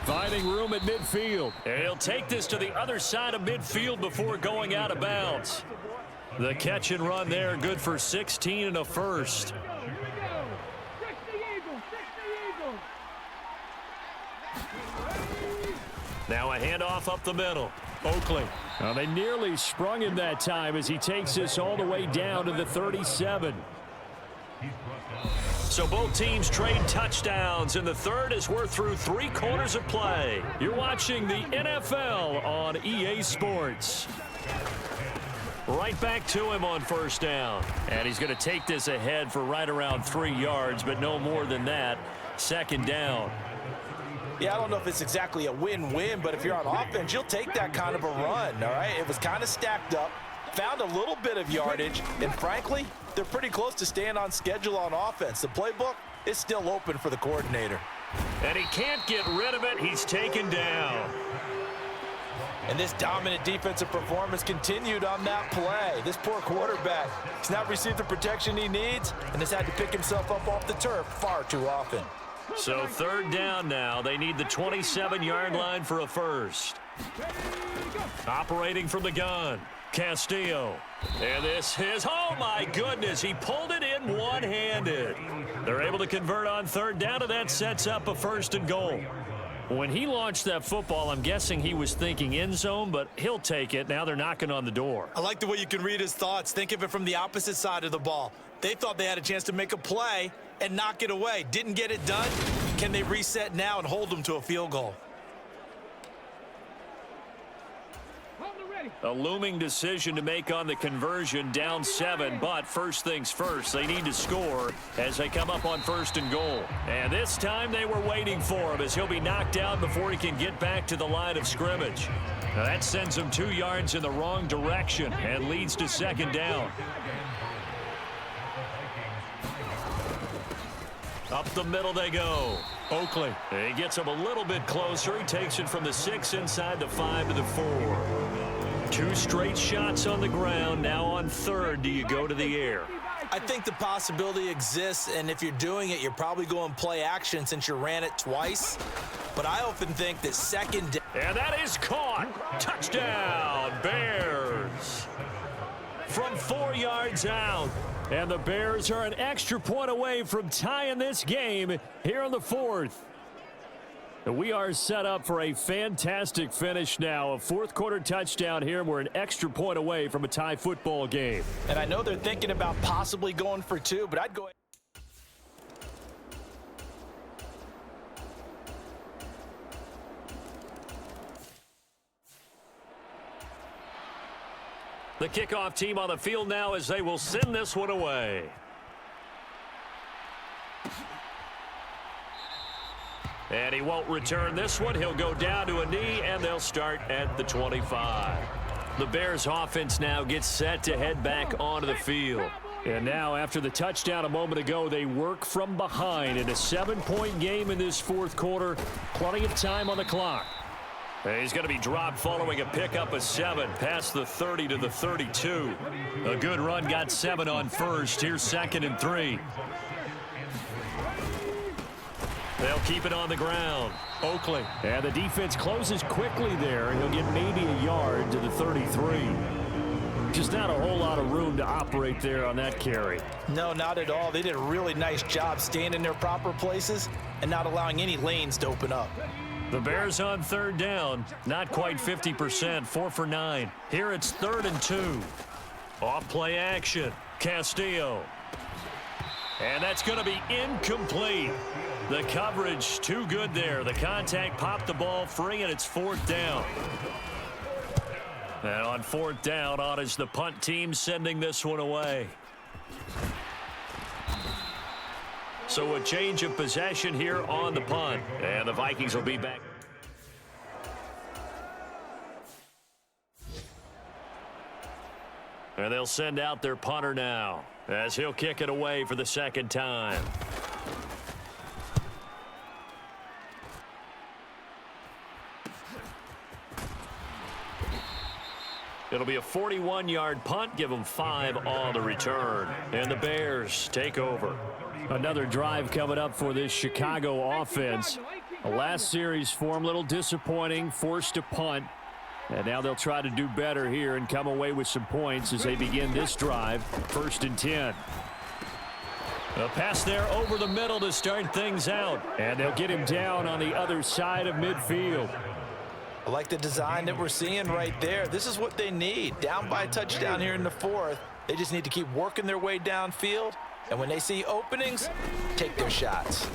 Finding room at midfield. And he'll take this to the other side of midfield before going out of bounds. The catch and run there, good for 16 and a first. Now a handoff up the middle. Oakley. Well, they nearly sprung him that time as he takes this all the way down to the 37. So both teams trade touchdowns in the third as we're through 3 quarters of play. You're watching the NFL on EA Sports. Right back to him on first down. And he's going to take this ahead for right around 3 yards, but no more than that. Second down. Yeah, I don't know if it's exactly a win-win, but if you're on offense, you'll take that kind of a run, all right? It was kind of stacked up, found a little bit of yardage, and frankly, they're pretty close to staying on schedule on offense. The playbook is still open for the coordinator. And he can't get rid of it. He's taken down. And this dominant defensive performance continued on that play. This poor quarterback has not received the protection he needs and has had to pick himself up off the turf far too often. So third down now. They need the 27-yard line for a first. Operating from the gun, Castillo. And this is, oh my goodness, he pulled it in one-handed. They're able to convert on third down, and that sets up a first and goal. When he launched that football, I'm guessing he was thinking end zone, but he'll take it. Now they're knocking on the door. I like the way you can read his thoughts. Think of it from the opposite side of the ball. They thought they had a chance to make a play and knock it away. Didn't get it done. Can they reset now and hold them to a field goal? A looming decision to make on the conversion, down 7, but first things first, they need to score as they come up on first and goal. And this time they were waiting for him as he'll be knocked down before he can get back to the line of scrimmage. Now that sends him 2 yards in the wrong direction and leads to second down. Up the middle they go. Oakley. He gets him a little bit closer. He takes it from the 6 inside the 5 to the 4. 2 straight shots on the ground. Now on third, do you go to the air? I think the possibility exists, and if you're doing it, you're probably going play action since you ran it twice. But I often think that second down. And that is caught. Touchdown, Bears. From 4 yards out. And the Bears are an extra point away from tying this game here in the fourth. We are set up for a fantastic finish now. A fourth quarter touchdown here. We're an extra point away from a tie football game. And I know they're thinking about possibly going for 2, but I'd go. The kickoff team on the field now as they will send this one away. And he won't return this one. He'll go down to a knee, and they'll start at the 25. The Bears offense now gets set to head back onto the field. And now after the touchdown a moment ago, they work from behind in a 7-point game in this fourth quarter. Plenty of time on the clock. He's going to be dropped following a pickup of 7 past the 30 to the 32. A good run, got 7 on first. Here's 2nd and 3. They'll keep it on the ground. Oakley. And the defense closes quickly there, and he'll get maybe a yard to the 33. Just not a whole lot of room to operate there on that carry. No, not at all. They did a really nice job staying in their proper places and not allowing any lanes to open up. The Bears on third down. Not quite 50%, 4 for 9. Here it's 3rd and 2. Off play action. Castillo. And that's going to be incomplete. The coverage too good there. The contact popped the ball free, and it's 4th down. And on 4th down, on is the punt team sending this one away. So a change of possession here on the punt. And the Vikings will be back. And they'll send out their punter now as he'll kick it away for the 2nd time. It'll be a 41-yard punt. Give them 5 on the return. And the Bears take over. Another drive coming up for this Chicago offense. The last series for them, a little disappointing, forced to punt. And now they'll try to do better here and come away with some points as they begin this drive. 1st and 10. A pass there over the middle to start things out. And they'll get him down on the other side of midfield. I like the design that we're seeing right there. This is what they need. Down by a touchdown here in the 4th. They just need to keep working their way downfield. And when they see openings, take their shots.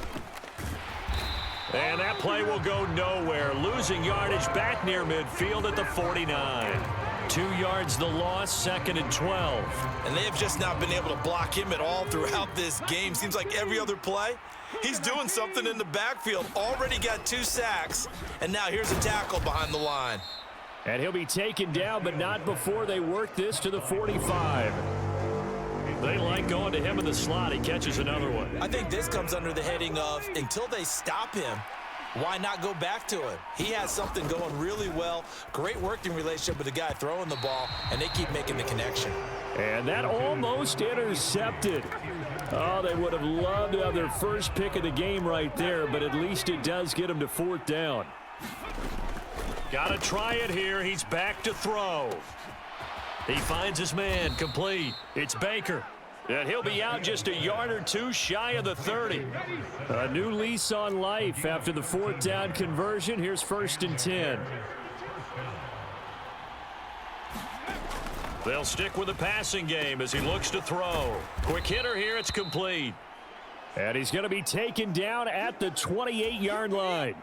And that play will go nowhere. Losing yardage back near midfield at the 49. 2 yards the loss, 2nd and 12. And they have just not been able to block him at all throughout this game. Seems like every other play, he's doing something in the backfield. Already got 2 sacks. And now here's a tackle behind the line. And he'll be taken down, but not before they work this to the 45. They like going to him in the slot. He catches another one. I think this comes under the heading of until they stop him, why not go back to it? He has something going really well. Great working relationship with the guy throwing the ball, and they keep making the connection. And that almost intercepted. Oh, they would have loved to have their first pick of the game right there, but at least it does get them to 4th down. Got to try it here. He's back to throw. He finds his man, complete. It's Baker. And he'll be out just a yard or 2 shy of the 30. A new lease on life after the 4th down conversion. Here's 1st and 10. They'll stick with the passing game as he looks to throw. Quick hitter here, it's complete. And he's going to be taken down at the 28-yard line.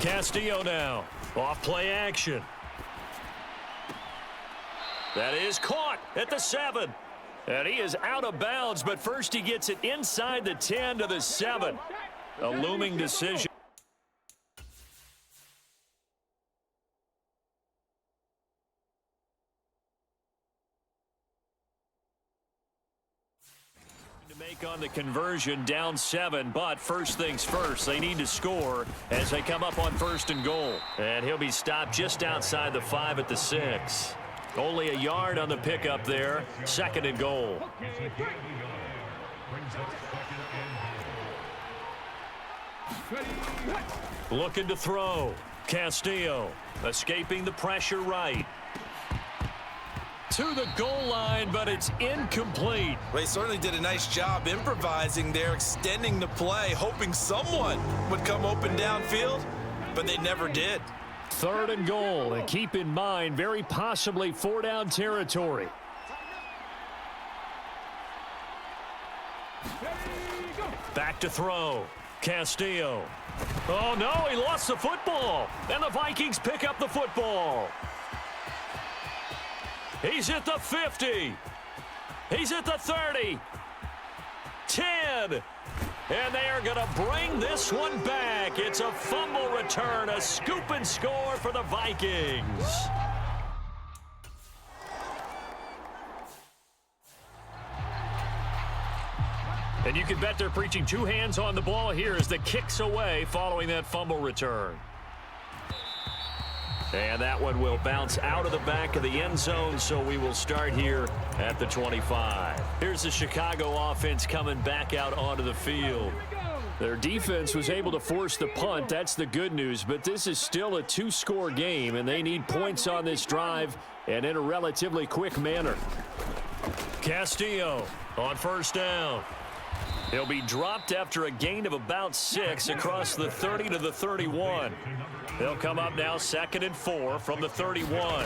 Castillo now. Off play action. That is caught at the 7. And he is out of bounds, but first he gets it inside the 10 to the 7. A looming decision. Make on the conversion, down 7, but first things first, they need to score as they come up on 1st and goal. And he'll be stopped just outside the 5 at the 6. Only a yard on the pickup there, 2nd and goal. Looking to throw. Castillo escaping the pressure right. To the goal line, but it's incomplete. Well, he certainly did a nice job improvising there, extending the play, hoping someone would come open downfield, but they never did. 3rd and goal, and keep in mind, very possibly 4-down territory. Back to throw. Castillo. Oh, no, he lost the football. And the Vikings pick up the football. He's at the 50. He's at the 30. 10. And they are going to bring this one back. It's a fumble return, a scoop and score for the Vikings. And you can bet they're preaching 2 hands on the ball here as the kick's away following that fumble return. And that one will bounce out of the back of the end zone, so we will start here at the 25. Here's the Chicago offense coming back out onto the field. Their defense was able to force the punt. That's the good news, but this is still a 2-score game, and they need points on this drive and in a relatively quick manner. Castillo on 1st down. He'll be dropped after a gain of about 6 across the 30 to the 31. They'll come up now 2nd and 4 from the 31.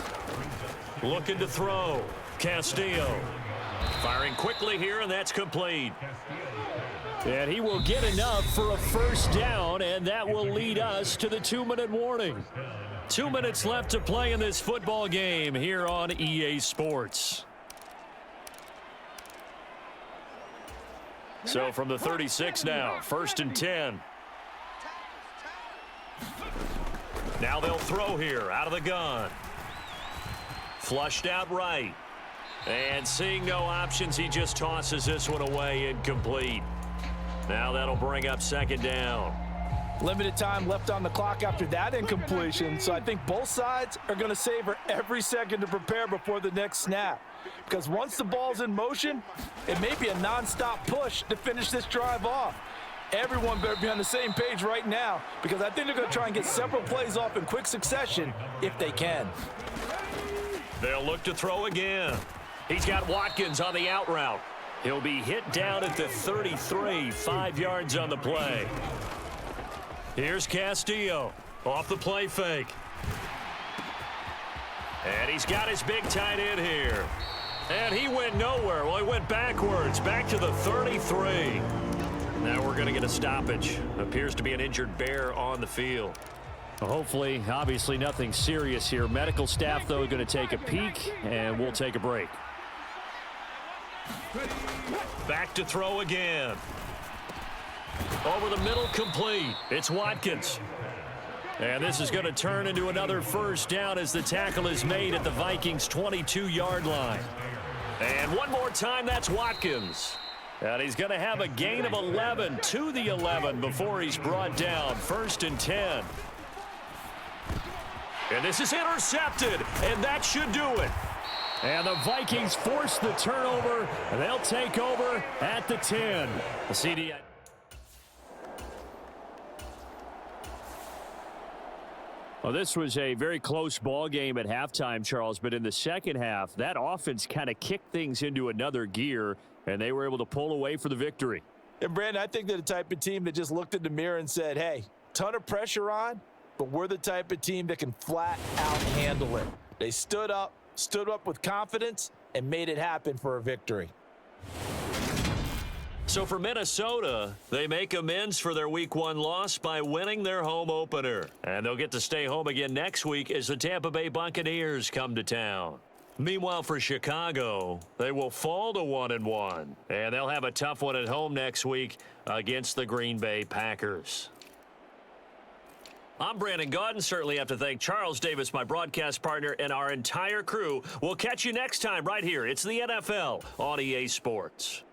Looking to throw. Castillo. Firing quickly here, and that's complete. And he will get enough for a first down, and that will lead us to the 2-minute warning. 2 minutes left to play in this football game here on EA Sports. So from the 36 now, 1st and 10. Now they'll throw here out of the gun. Flushed out right. And seeing no options, he just tosses this one away, incomplete. Now that'll bring up 2nd down. Limited time left on the clock after that incompletion, so I think both sides are going to savor every second to prepare before the next snap. Because once the ball's in motion, it may be a non-stop push to finish this drive off. Everyone better be on the same page right now, because I think they're going to try and get several plays off in quick succession if they can. They'll look to throw again. He's got Watkins on the out route. He'll be hit down at the 33, 5 yards on the play. Here's Castillo off the play fake. And he's got his big tight end here. And he went nowhere. Well, he went backwards, back to the 33. Now we're going to get a stoppage. Appears to be an injured Bear on the field. Hopefully, obviously nothing serious here. Medical staff, though, going to take a peek, and we'll take a break. Back to throw again. Over the middle, complete. It's Watkins. And this is going to turn into another first down as the tackle is made at the Vikings' 22-yard line. And one more time, that's Watkins. And he's going to have a gain of 11 to the 11 before he's brought down. 1st and 10. And this is intercepted, and that should do it. And the Vikings force the turnover, and they'll take over at the 10. The CD. Well, this was a very close ball game at halftime, Charles, but in the second half, that offense kind of kicked things into another gear, and they were able to pull away for the victory. And, Brandon, I think they're the type of team that just looked in the mirror and said, hey, ton of pressure on, but we're the type of team that can flat out handle it. They stood up with confidence, and made it happen for a victory. So for Minnesota, they make amends for their Week 1 loss by winning their home opener. And they'll get to stay home again next week as the Tampa Bay Buccaneers come to town. Meanwhile, for Chicago, they will fall to 1-1. And they'll have a tough one at home next week against the Green Bay Packers. I'm Brandon Gaudin. Certainly have to thank Charles Davis, my broadcast partner, and our entire crew. We'll catch you next time right here. It's the NFL on EA Sports.